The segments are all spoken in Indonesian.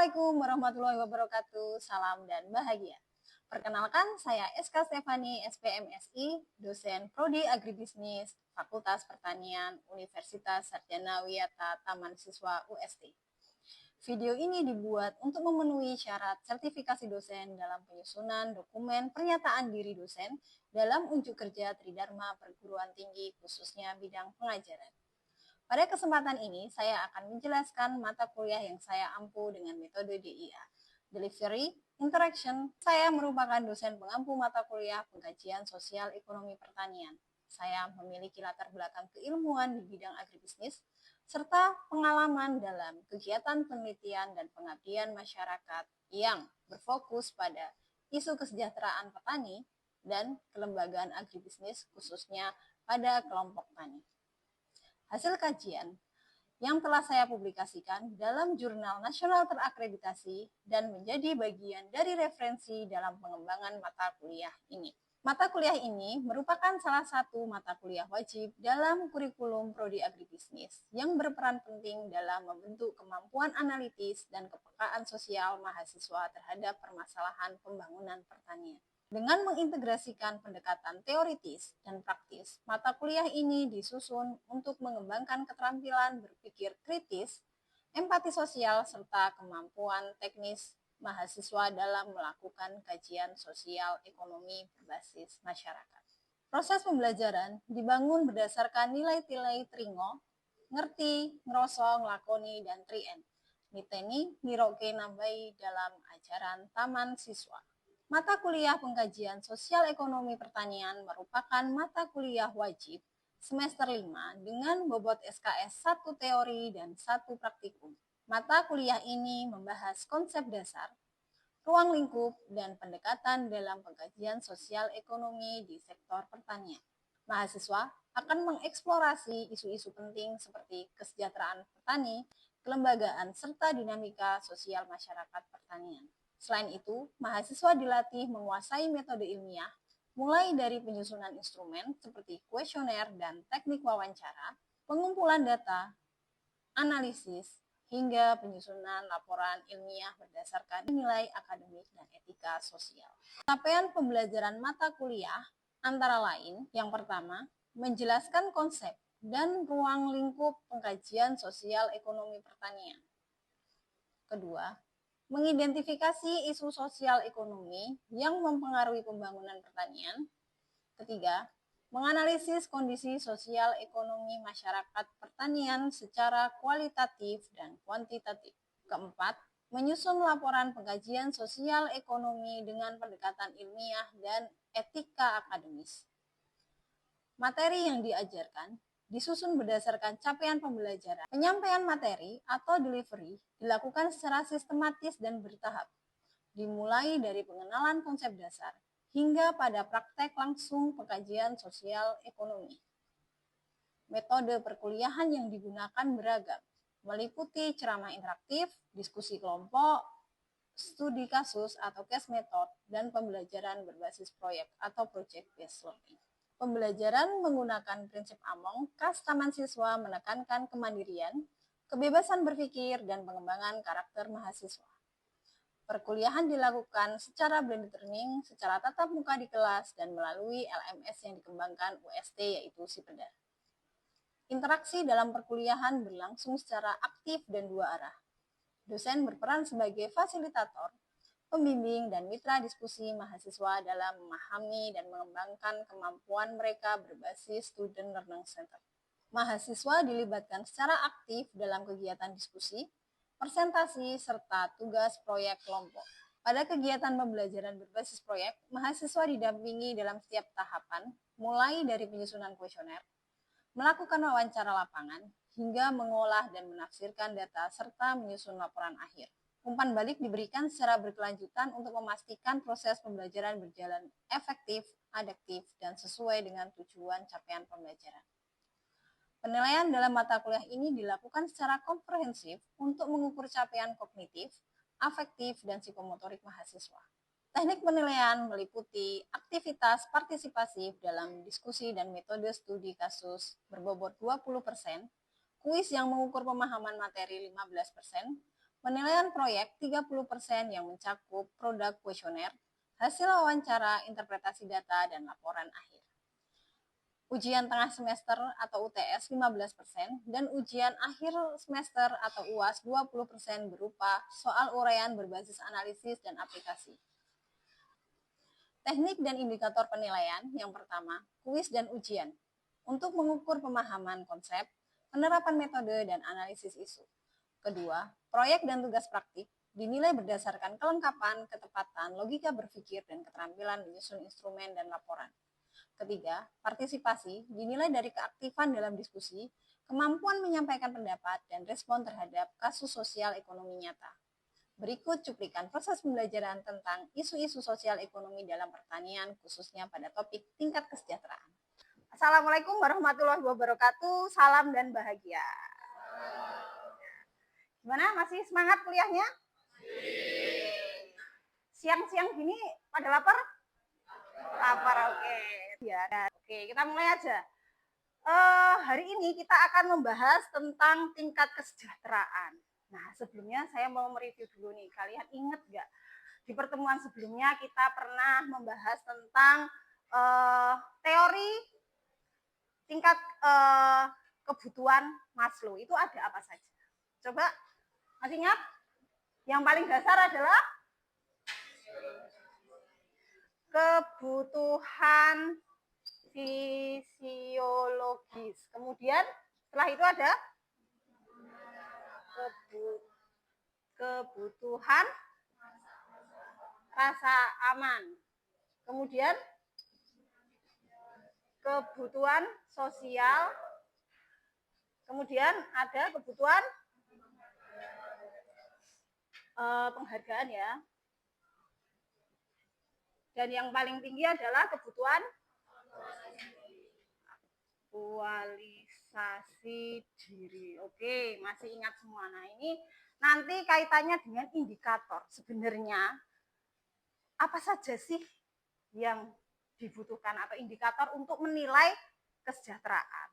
Assalamualaikum warahmatullahi wabarakatuh. Salam dan bahagia. Perkenalkan, saya SK Stefani, SPMSI, dosen Prodi Agribisnis, Fakultas Pertanian, Universitas Sarjana Wiyata Taman Siswa UST. Video ini dibuat untuk memenuhi syarat sertifikasi dosen dalam penyusunan dokumen pernyataan diri dosen dalam unjuk kerja Tridharma Perguruan Tinggi, khususnya bidang pengajaran. Pada kesempatan ini, saya akan menjelaskan mata kuliah yang saya ampu dengan metode DIA, Delivery Interaction. Saya merupakan dosen pengampu mata kuliah Pengkajian Sosial Ekonomi Pertanian. Saya memiliki latar belakang keilmuan di bidang agribisnis, serta pengalaman dalam kegiatan penelitian dan pengabdian masyarakat yang berfokus pada isu kesejahteraan petani dan kelembagaan agribisnis, khususnya pada kelompok tani. Hasil kajian yang telah saya publikasikan dalam jurnal nasional terakreditasi dan menjadi bagian dari referensi dalam pengembangan mata kuliah ini. Mata kuliah ini merupakan salah satu mata kuliah wajib dalam kurikulum Prodi Agribisnis yang berperan penting dalam membentuk kemampuan analitis dan kepekaan sosial mahasiswa terhadap permasalahan pembangunan pertanian. Dengan mengintegrasikan pendekatan teoritis dan praktis, mata kuliah ini disusun untuk mengembangkan keterampilan berpikir kritis, empati sosial, serta kemampuan teknis mahasiswa dalam melakukan kajian sosial ekonomi berbasis masyarakat. Proses pembelajaran dibangun berdasarkan nilai-nilai Tringo, ngerti, ngerosong, nglakoni, dan trien. Niteni, niroke, nambai dalam ajaran Taman Siswa. Mata kuliah Pengkajian Sosial Ekonomi Pertanian merupakan mata kuliah wajib semester 5 dengan bobot SKS 1 teori dan 1 praktikum. Mata kuliah ini membahas konsep dasar, ruang lingkup, dan pendekatan dalam pengkajian sosial ekonomi di sektor pertanian. Mahasiswa akan mengeksplorasi isu-isu penting seperti kesejahteraan petani, kelembagaan, serta dinamika sosial masyarakat pertanian. Selain itu, mahasiswa dilatih menguasai metode ilmiah, mulai dari penyusunan instrumen seperti kuesioner dan teknik wawancara, pengumpulan data, analisis, hingga penyusunan laporan ilmiah berdasarkan nilai akademik dan etika sosial. Capaian pembelajaran mata kuliah antara lain, yang pertama, menjelaskan konsep dan ruang lingkup pengkajian sosial ekonomi pertanian. Kedua, mengidentifikasi isu sosial ekonomi yang mempengaruhi pembangunan pertanian. Ketiga, menganalisis kondisi sosial ekonomi masyarakat pertanian secara kualitatif dan kuantitatif. Keempat, menyusun laporan pengkajian sosial ekonomi dengan pendekatan ilmiah dan etika akademis. Materi yang diajarkan disusun berdasarkan capaian pembelajaran. Penyampaian materi atau delivery dilakukan secara sistematis dan bertahap, dimulai dari pengenalan konsep dasar hingga pada praktek langsung pengkajian sosial ekonomi. Metode perkuliahan yang digunakan beragam, meliputi ceramah interaktif, diskusi kelompok, studi kasus atau case method, dan pembelajaran berbasis proyek atau project based learning. Pembelajaran menggunakan prinsip Among, KAS Taman Siswa menekankan kemandirian, kebebasan berpikir, dan pengembangan karakter mahasiswa. Perkuliahan dilakukan secara blended learning, secara tatap muka di kelas, dan melalui LMS yang dikembangkan UST, yaitu Sipeda. Interaksi dalam perkuliahan berlangsung secara aktif dan dua arah. Dosen berperan sebagai fasilitator, pembimbing, dan mitra diskusi mahasiswa dalam memahami dan mengembangkan kemampuan mereka berbasis Student Learning Center. Mahasiswa dilibatkan secara aktif dalam kegiatan diskusi, presentasi, serta tugas proyek kelompok. Pada kegiatan pembelajaran berbasis proyek, mahasiswa didampingi dalam setiap tahapan, mulai dari penyusunan kuesioner, melakukan wawancara lapangan, hingga mengolah dan menafsirkan data, serta menyusun laporan akhir. Umpan balik diberikan secara berkelanjutan untuk memastikan proses pembelajaran berjalan efektif, adaptif, dan sesuai dengan tujuan capaian pembelajaran. Penilaian dalam mata kuliah ini dilakukan secara komprehensif untuk mengukur capaian kognitif, afektif, dan psikomotorik mahasiswa. Teknik penilaian meliputi aktivitas partisipasif dalam diskusi dan metode studi kasus berbobot 20%, kuis yang mengukur pemahaman materi 15%, Penilaian proyek 30% yang mencakup produk kuesioner, hasil wawancara, interpretasi data, dan laporan akhir. Ujian tengah semester atau UTS 15% dan ujian akhir semester atau UAS 20% berupa soal uraian berbasis analisis dan aplikasi. Teknik dan indikator penilaian yang pertama, kuis dan ujian. Untuk mengukur pemahaman konsep, penerapan metode, dan analisis isu. Kedua, proyek dan tugas praktik dinilai berdasarkan kelengkapan, ketepatan, logika berpikir, dan keterampilan menyusun instrumen dan laporan. Ketiga, partisipasi dinilai dari keaktifan dalam diskusi, kemampuan menyampaikan pendapat, dan respon terhadap kasus sosial ekonomi nyata. Berikut cuplikan proses pembelajaran tentang isu-isu sosial ekonomi dalam pertanian, khususnya pada topik tingkat kesejahteraan. Assalamualaikum warahmatullahi wabarakatuh, salam dan bahagia. Gimana, masih semangat kuliahnya? Siang-siang gini pada lapar? Lapar, oke. Ya, oke, kita mulai aja. Hari ini kita akan membahas tentang tingkat kesejahteraan. Nah, sebelumnya saya mau mereview dulu nih. Kalian ingat nggak? Di pertemuan sebelumnya kita pernah membahas tentang teori tingkat kebutuhan Maslow. Itu ada apa saja? Coba, masih ingat? Yang paling dasar adalah kebutuhan fisiologis. Kemudian setelah itu ada kebutuhan rasa aman. Kemudian kebutuhan sosial. Kemudian ada kebutuhan penghargaan ya. Dan yang paling tinggi adalah kebutuhan aktualisasi diri. Oke, masih ingat semua. Nah, ini nanti kaitannya dengan indikator. Sebenarnya apa saja sih yang dibutuhkan atau indikator untuk menilai kesejahteraan?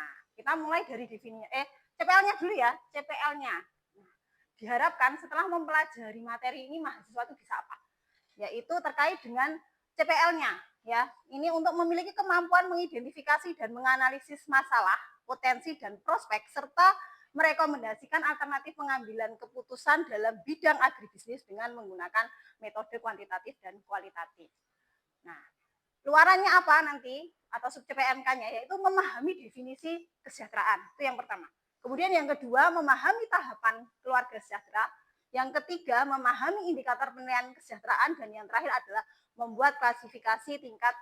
Nah, kita mulai dari definisinya. CPL-nya dulu ya, CPL-nya. Nah, diharapkan setelah mempelajari materi ini mahasiswa itu bisa apa? Yaitu terkait dengan CPL-nya. Ya, ini untuk memiliki kemampuan mengidentifikasi dan menganalisis masalah, potensi dan prospek serta merekomendasikan alternatif pengambilan keputusan dalam bidang agribisnis dengan menggunakan metode kuantitatif dan kualitatif. Nah, luarannya apa nanti atau sub CPMK-nya yaitu memahami definisi kesejahteraan. Itu yang pertama. Kemudian yang kedua, memahami tahapan keluarga sejahtera. Yang ketiga, memahami indikator penilaian kesejahteraan, dan yang terakhir adalah membuat klasifikasi tingkat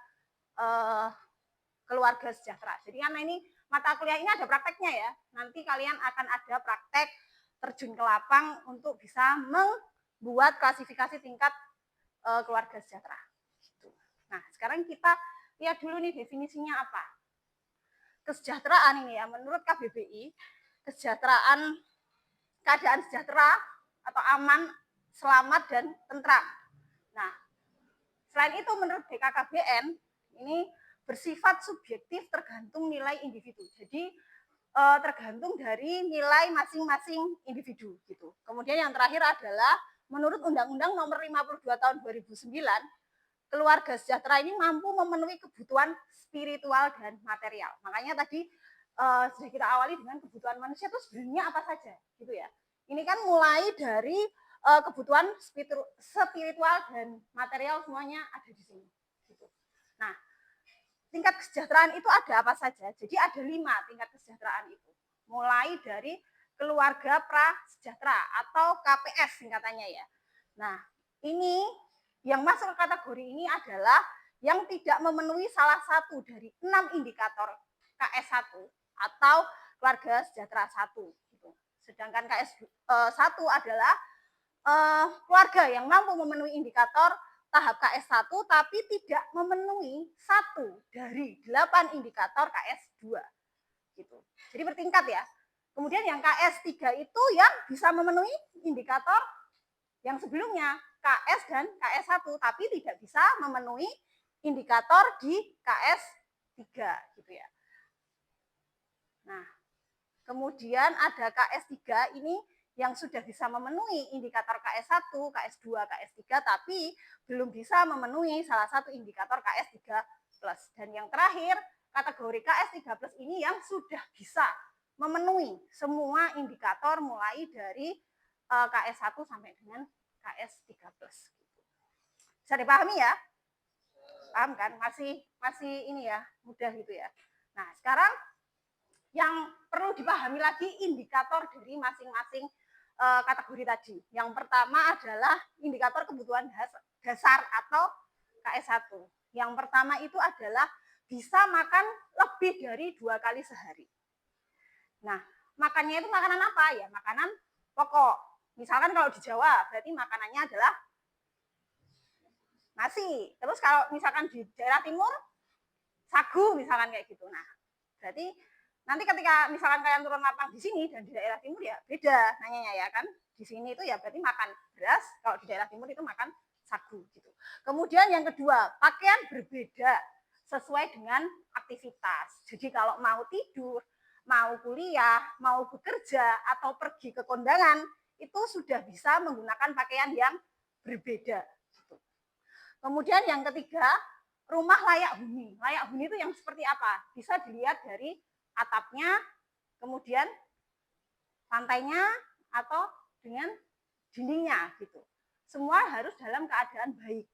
keluarga sejahtera. Jadi karena ini mata kuliah ini ada prakteknya ya. Nanti kalian akan ada praktek terjun ke lapang untuk bisa membuat klasifikasi tingkat keluarga sejahtera. Nah, sekarang kita lihat dulu nih definisinya apa. Kesejahteraan ini ya, menurut KBBI, kesejahteraan keadaan sejahtera atau aman, selamat, dan tentram. Nah, selain itu menurut BKKBN, ini bersifat subjektif tergantung nilai individu. Jadi tergantung dari nilai masing-masing individu gitu. Kemudian yang terakhir adalah menurut Undang-Undang Nomor 52 Tahun 2009, keluarga sejahtera ini mampu memenuhi kebutuhan spiritual dan material. Makanya tadi sudah kita awali dengan kebutuhan manusia itu sebenarnya apa saja gitu ya. Ini kan mulai dari kebutuhan spiritual dan material semuanya ada di sini. Gitu. Nah, tingkat kesejahteraan itu ada apa saja? Jadi ada 5 tingkat kesejahteraan itu. Mulai dari keluarga prasejahtera atau KPS singkatannya ya. Nah, ini yang masuk ke kategori ini adalah yang tidak memenuhi salah satu dari 6 indikator KS1 atau keluarga sejahtera 1. Gitu. Sedangkan KS1 adalah keluarga yang mampu memenuhi indikator tahap KS1 tapi tidak memenuhi 1 dari 8 indikator KS2. Gitu. Jadi bertingkat ya. Kemudian yang KS3 itu yang bisa memenuhi indikator yang sebelumnya KS dan KS1 tapi tidak bisa memenuhi indikator di KS3 gitu ya. Nah, kemudian ada KS3 ini yang sudah bisa memenuhi indikator KS1, KS2, KS3, tapi belum bisa memenuhi salah satu indikator KS3+. Dan yang terakhir, kategori KS3+ ini yang sudah bisa memenuhi semua indikator mulai dari KS1 sampai dengan KS3+. Bisa dipahami ya? Paham kan? Masih ini ya, mudah gitu ya. Nah, sekarang yang perlu dipahami lagi indikator dari masing-masing kategori tadi. Yang pertama adalah indikator kebutuhan dasar atau KS1. Yang pertama itu adalah bisa makan lebih dari 2 kali sehari. Nah, makannya itu makanan apa? Ya, makanan pokok. Misalkan kalau di Jawa, berarti makanannya adalah nasi. Terus kalau misalkan di daerah timur, sagu misalkan kayak gitu. Nah, berarti nanti ketika misalkan kalian turun lapang di sini dan di daerah timur ya beda nanyanya ya kan. Di sini itu ya berarti makan beras, kalau di daerah timur itu makan sagu gitu. Kemudian yang kedua, pakaian berbeda sesuai dengan aktivitas. Jadi kalau mau tidur, mau kuliah, mau bekerja atau pergi ke kondangan itu sudah bisa menggunakan pakaian yang berbeda. Gitu. Kemudian yang ketiga, rumah layak huni. Layak huni itu yang seperti apa? Bisa dilihat dari atapnya, kemudian lantainya, atau dengan dindingnya gitu. Semua harus dalam keadaan baik.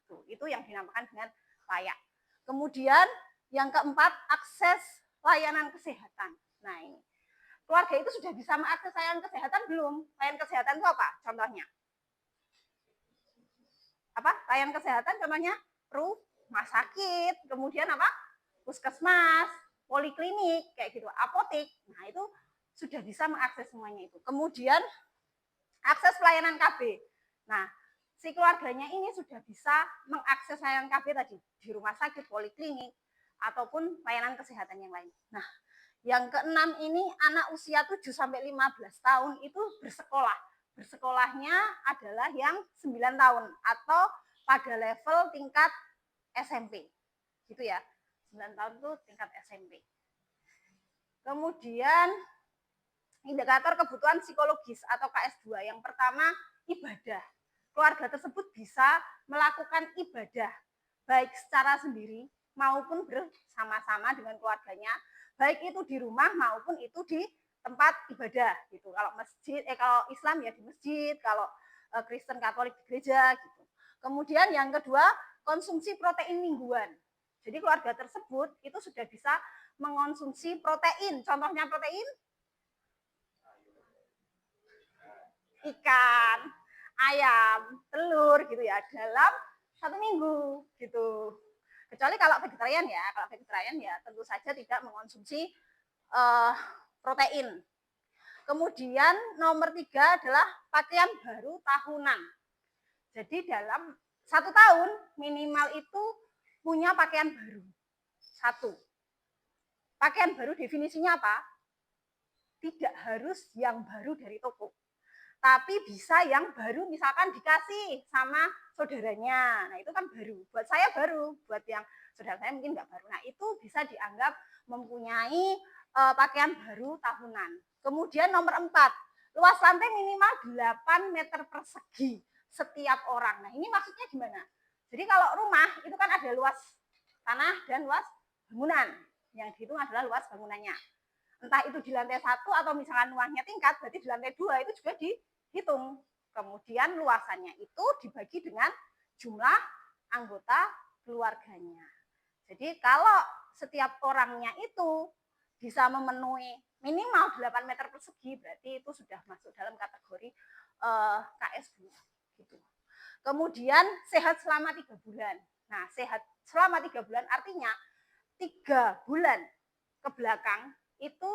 Gitu. Itu yang dinamakan dengan layak. Kemudian yang keempat, akses layanan kesehatan. Nah ini, keluarga itu sudah bisa mengakses layanan kesehatan belum? Layanan kesehatan itu apa? Contohnya? Apa? Layanan kesehatan contohnya rumah sakit, kemudian apa? Puskesmas, poliklinik, kayak gitu, apotek. Nah, itu sudah bisa mengakses semuanya itu. Kemudian akses pelayanan KB. Nah, si keluarganya ini sudah bisa mengakses layanan KB tadi di rumah sakit, poliklinik, ataupun layanan kesehatan yang lain. Nah, yang keenam ini anak usia 7 sampai 15 tahun itu bersekolah. Bersekolahnya adalah yang 9 tahun atau pada level tingkat SMP. Gitu ya. 9 tahun itu tingkat SMP. Kemudian indikator kebutuhan psikologis atau KS2. Yang pertama, ibadah. Keluarga tersebut bisa melakukan ibadah baik secara sendiri maupun bersama-sama dengan keluarganya, baik itu di rumah maupun itu di tempat ibadah gitu. Kalau masjid kalau Islam ya di masjid, kalau Kristen Katolik di gereja gitu. Kemudian yang kedua, konsumsi protein mingguan. Jadi keluarga tersebut itu sudah bisa mengonsumsi protein. Contohnya protein ikan, ayam, telur gitu ya dalam 1 minggu gitu. Kecuali kalau vegetarian ya, tentu saja tidak mengonsumsi protein. Kemudian nomor 3 adalah pakaian baru tahunan. Jadi dalam 1 tahun minimal itu punya pakaian baru. 1. Pakaian baru definisinya apa? Tidak harus yang baru dari toko. Tapi bisa yang baru misalkan dikasih sama saudaranya. Nah itu kan baru. Buat saya baru, buat yang saudara saya mungkin nggak baru. Nah itu bisa dianggap mempunyai pakaian baru tahunan. Kemudian nomor 4, luas lantai minimal 8 meter persegi setiap orang. Nah ini maksudnya gimana? Jadi kalau rumah itu kan ada luas tanah dan luas bangunan. Yang dihitung adalah luas bangunannya. Entah itu di lantai 1 atau misalkan rumahnya tingkat, berarti di lantai 2 itu juga dihitung. Kemudian luasannya itu dibagi dengan jumlah anggota keluarganya. Jadi kalau setiap orangnya itu bisa memenuhi minimal 8 meter persegi, berarti itu sudah masuk dalam kategori KS2. Gitu. Kemudian sehat selama 3 bulan. Nah, sehat selama 3 bulan artinya 3 bulan ke belakang itu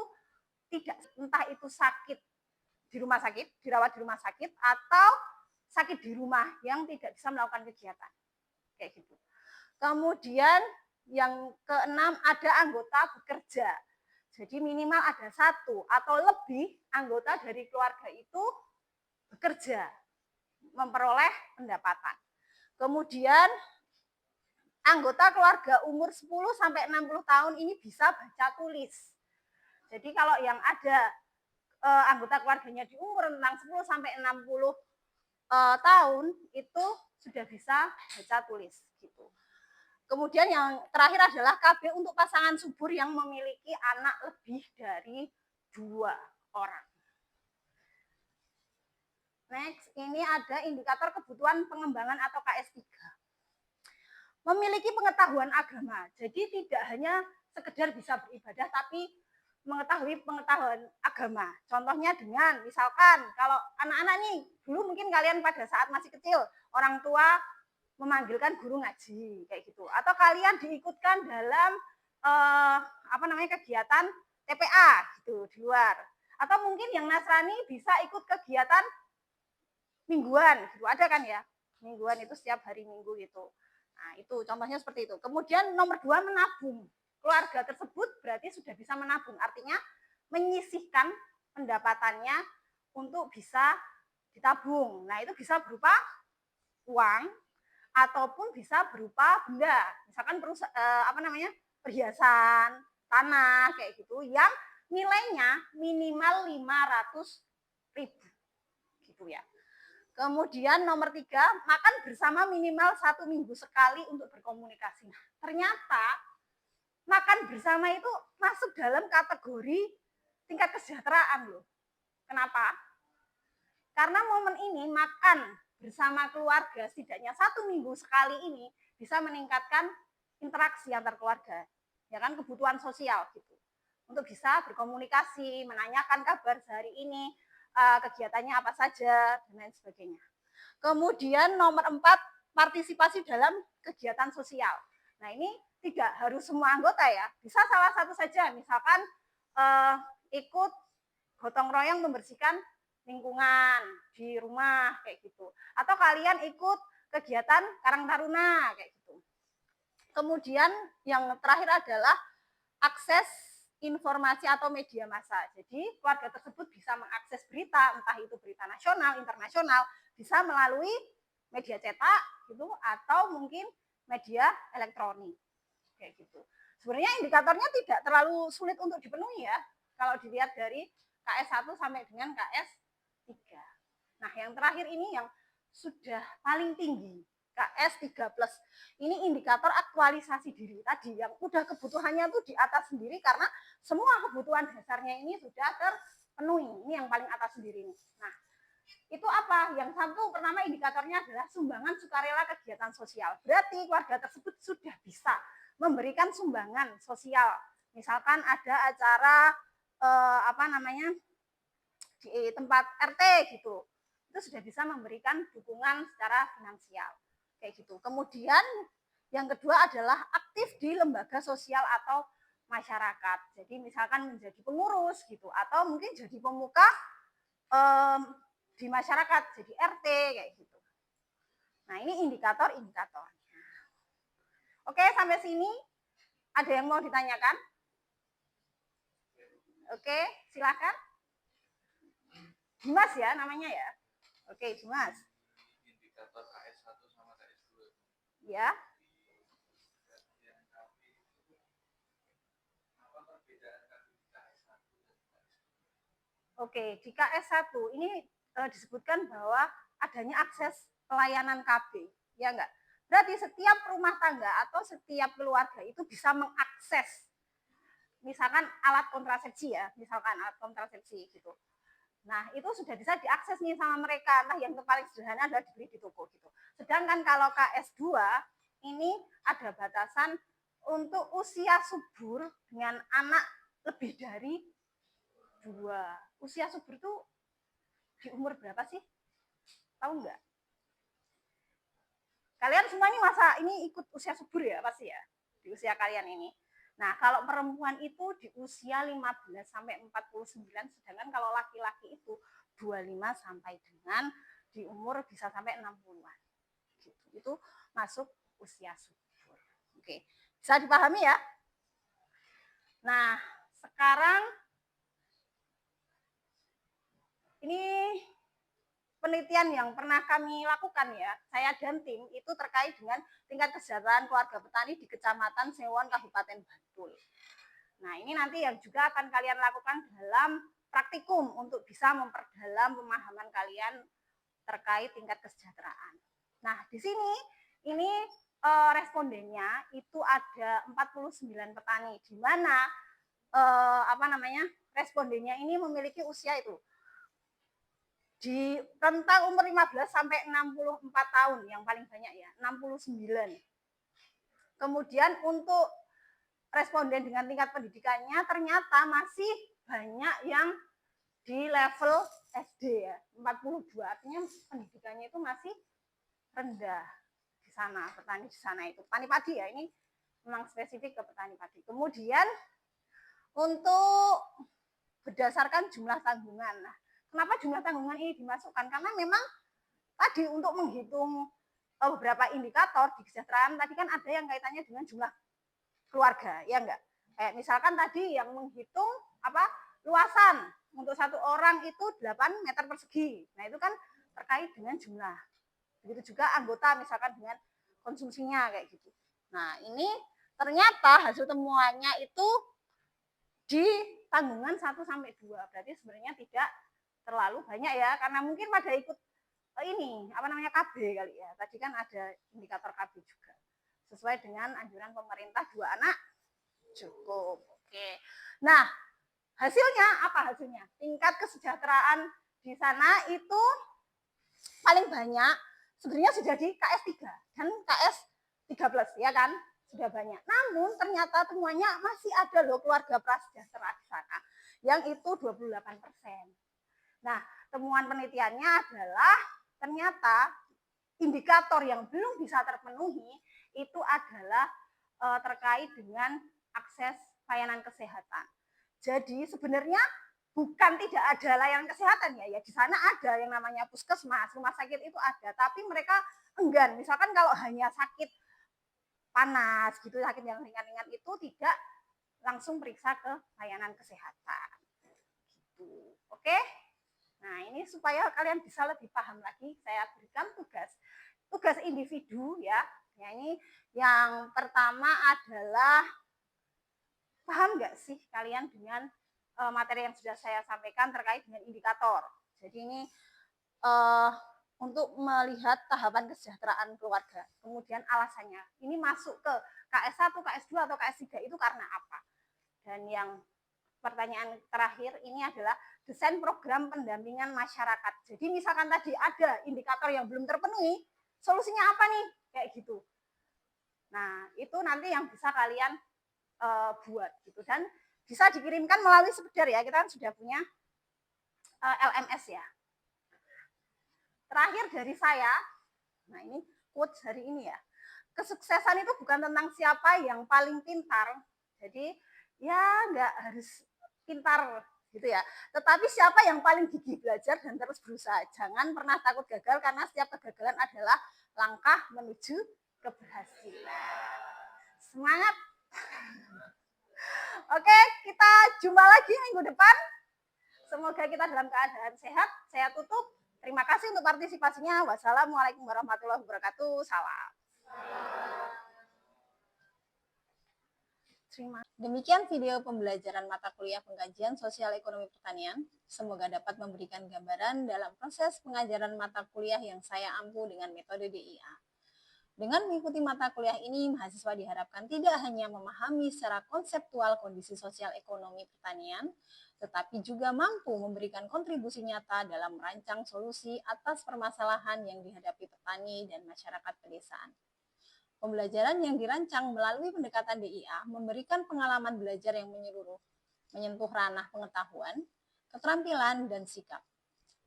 tidak, entah itu sakit di rumah sakit, dirawat di rumah sakit, atau sakit di rumah yang tidak bisa melakukan kegiatan. Kayak gitu. Kemudian yang keenam, ada anggota bekerja. Jadi minimal ada 1 atau lebih anggota dari keluarga itu bekerja, memperoleh pendapatan. Kemudian anggota keluarga umur 10 sampai 60 tahun ini bisa baca tulis. Jadi kalau yang ada anggota keluarganya di umur rentang 10 sampai 60 tahun itu sudah bisa baca tulis gitu. Kemudian yang terakhir adalah KB untuk pasangan subur yang memiliki anak lebih dari 2 orang. Next, ini ada indikator kebutuhan pengembangan atau KS3. Memiliki pengetahuan agama. Jadi tidak hanya sekedar bisa beribadah, tapi mengetahui pengetahuan agama. Contohnya dengan, misalkan, kalau anak-anak nih, dulu mungkin kalian pada saat masih kecil, orang tua memanggilkan guru ngaji kayak gitu, atau kalian diikutkan dalam kegiatan TPA gitu di luar, atau mungkin yang Nasrani bisa ikut kegiatan mingguan gitu, ada kan ya, mingguan itu setiap hari Minggu gitu. Nah itu contohnya seperti itu. Kemudian nomor 2, menabung. Keluarga tersebut berarti sudah bisa menabung, artinya menyisihkan pendapatannya untuk bisa ditabung. Nah itu bisa berupa uang ataupun bisa berupa benda, misalkan perhiasan, tanah kayak gitu yang nilainya minimal 500.000 gitu ya. Kemudian nomor 3, makan bersama minimal 1 minggu sekali untuk berkomunikasi. Nah, ternyata makan bersama itu masuk dalam kategori tingkat kesejahteraan loh. Kenapa? Karena momen ini makan bersama keluarga setidaknya 1 minggu sekali ini bisa meningkatkan interaksi antar keluarga, ya kan, kebutuhan sosial gitu, untuk bisa berkomunikasi, menanyakan kabar sehari ini, kegiatannya apa saja dan lain sebagainya. Kemudian nomor 4, partisipasi dalam kegiatan sosial. Nah ini tidak harus semua anggota ya, bisa salah satu saja, misalkan ikut gotong royong membersihkan lingkungan di rumah kayak gitu, atau kalian ikut kegiatan Karang Taruna kayak gitu. Kemudian yang terakhir adalah akses informasi atau media massa. Jadi keluarga tersebut bisa mengakses berita, entah itu berita nasional, internasional, bisa melalui media cetak gitu, atau mungkin media elektronik kayak gitu. Sebenarnya indikatornya tidak terlalu sulit untuk dipenuhi ya, kalau dilihat dari KS1 sampai dengan KS3. Nah, yang terakhir ini yang sudah paling tinggi, KS3+. Ini indikator aktualisasi diri tadi, yang udah kebutuhannya tuh di atas sendiri karena semua kebutuhan dasarnya ini sudah terpenuhi. Ini yang paling atas sendiri nih. Nah, itu apa? Yang satu pertama indikatornya adalah sumbangan sukarela kegiatan sosial. Berarti keluarga tersebut sudah bisa memberikan sumbangan sosial. Misalkan ada acara di tempat RT gitu, itu sudah bisa memberikan dukungan secara finansial kayak gitu. Kemudian yang kedua adalah aktif di lembaga sosial atau masyarakat. Jadi misalkan menjadi pengurus gitu, atau mungkin jadi pemuka di masyarakat, jadi RT kayak gitu. Nah ini indikator-indikatornya. Oke, sampai sini ada yang mau ditanyakan? Oke, silakan. Dimas ya namanya ya. Oke, Dimas. Indikator KS1 sama KS2. Ya. Oke, di KS1 ini disebutkan bahwa adanya akses pelayanan KB, ya enggak? Berarti setiap rumah tangga atau setiap keluarga itu bisa mengakses misalkan alat kontrasepsi ya, misalkan alat kontrasepsi gitu. Nah, itu sudah bisa diakses nih sama mereka. Nah, yang paling sederhana adalah dibeli di toko gitu. Sedangkan kalau KS2 ini ada batasan untuk usia subur dengan anak lebih dari 2. Usia subur itu di umur berapa sih? Tahu nggak? Kalian semua ini masa ini ikut usia subur ya pasti ya? Di usia kalian ini. Nah, kalau perempuan itu di usia 15 sampai 49, sedangkan kalau laki-laki itu 25 sampai dengan di umur bisa sampai 60-an. Gitu. Itu masuk usia subur. Oke. Bisa dipahami ya? Nah, sekarang ini penelitian yang pernah kami lakukan ya, saya dan tim itu terkait dengan tingkat kesejahteraan keluarga petani di Kecamatan Sewon, Kabupaten Bantul. Nah, ini nanti yang juga akan kalian lakukan dalam praktikum untuk bisa memperdalam pemahaman kalian terkait tingkat kesejahteraan. Nah, di sini ini respondennya itu ada 49 petani, di mana respondennya ini memiliki usia itu di rentang umur 15 sampai 64 tahun yang paling banyak ya, 69. Kemudian untuk responden dengan tingkat pendidikannya ternyata masih banyak yang di level SD ya, 42. Artinya pendidikannya itu masih rendah di sana, petani di sana itu. Petani padi ya, ini memang spesifik ke petani padi. Kemudian untuk berdasarkan jumlah tanggungan. Nah, kenapa jumlah tanggungan ini dimasukkan? Karena memang tadi untuk menghitung beberapa indikator di kesejahteraan tadi kan ada yang kaitannya dengan jumlah keluarga, ya enggak? Kayak misalkan tadi yang menghitung luasan untuk satu orang itu 8 meter persegi. Nah, itu kan terkait dengan jumlah. Begitu juga anggota misalkan dengan konsumsinya kayak gitu. Nah, ini ternyata hasil temuannya itu di tanggungan 1 sampai 2. Berarti sebenarnya tidak terlalu banyak ya, karena mungkin pada ikut ini KB kali ya. Tadi kan ada indikator KB juga. Sesuai dengan anjuran pemerintah 2 anak cukup. Oke. Nah, hasilnya apa hasilnya? Tingkat kesejahteraan di sana itu paling banyak sebenarnya sudah di KS 3 dan KS 3+ ya kan? Sudah banyak. Namun ternyata temuannya masih ada loh keluarga prasejahtera di sana yang itu 28%. Nah, temuan penelitiannya adalah ternyata indikator yang belum bisa terpenuhi itu adalah terkait dengan akses layanan kesehatan. Jadi sebenarnya bukan tidak ada layanan kesehatan ya, di sana ada yang namanya puskesmas, rumah sakit itu ada, tapi mereka enggan. Misalkan kalau hanya sakit panas gitu, sakit yang ringan-ringan itu tidak langsung periksa ke layanan kesehatan. Gitu. Oke? Nah, ini supaya kalian bisa lebih paham lagi, saya berikan tugas individu ya. Ya, ini yang pertama adalah paham nggak sih kalian dengan materi yang sudah saya sampaikan terkait dengan indikator. Jadi ini untuk melihat tahapan kesejahteraan keluarga. Kemudian alasannya, ini masuk ke KS1, KS2 atau KS3 itu karena apa? Dan yang pertanyaan terakhir ini adalah desain program pendampingan masyarakat. Jadi misalkan tadi ada indikator yang belum terpenuhi, solusinya apa nih? Kayak gitu. Nah, itu nanti yang bisa kalian buat gitu, dan bisa dikirimkan melalui Sepedar ya. Kita kan sudah punya LMS ya. Terakhir dari saya, nah ini quotes hari ini ya. Kesuksesan itu bukan tentang siapa yang paling pintar. Jadi ya nggak harus pintar gitu ya. Tetapi siapa yang paling gigih belajar dan terus berusaha. Jangan pernah takut gagal, karena setiap kegagalan adalah langkah menuju keberhasilan. Semangat. Oke, kita jumpa lagi minggu depan. Semoga kita dalam keadaan sehat. Saya tutup. Terima kasih untuk partisipasinya. Wassalamualaikum warahmatullahi wabarakatuh. Salam. Demikian video pembelajaran mata kuliah pengkajian sosial ekonomi pertanian. Semoga dapat memberikan gambaran dalam proses pengajaran mata kuliah yang saya ampu dengan metode DIA. Dengan mengikuti mata kuliah ini, mahasiswa diharapkan tidak hanya memahami secara konseptual kondisi sosial ekonomi pertanian, tetapi juga mampu memberikan kontribusi nyata dalam merancang solusi atas permasalahan yang dihadapi petani dan masyarakat pedesaan. Pembelajaran yang dirancang melalui pendekatan DIA memberikan pengalaman belajar yang menyeluruh, menyentuh ranah pengetahuan, keterampilan, dan sikap.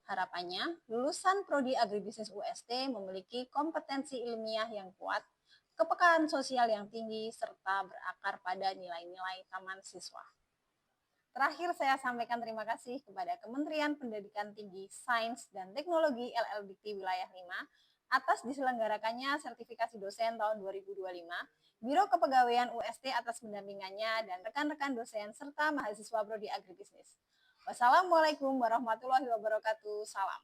Harapannya, lulusan Prodi Agribisnis UST memiliki kompetensi ilmiah yang kuat, kepekaan sosial yang tinggi, serta berakar pada nilai-nilai taman siswa. Terakhir, saya sampaikan terima kasih kepada Kementerian Pendidikan Tinggi, Sains, dan Teknologi LLDikti Wilayah 5 atas diselenggarakannya sertifikasi dosen tahun 2025, Biro Kepegawaian UST atas pendampingannya, dan rekan-rekan dosen serta mahasiswa Prodi Agribisnis. Wassalamualaikum warahmatullahi wabarakatuh. Salam.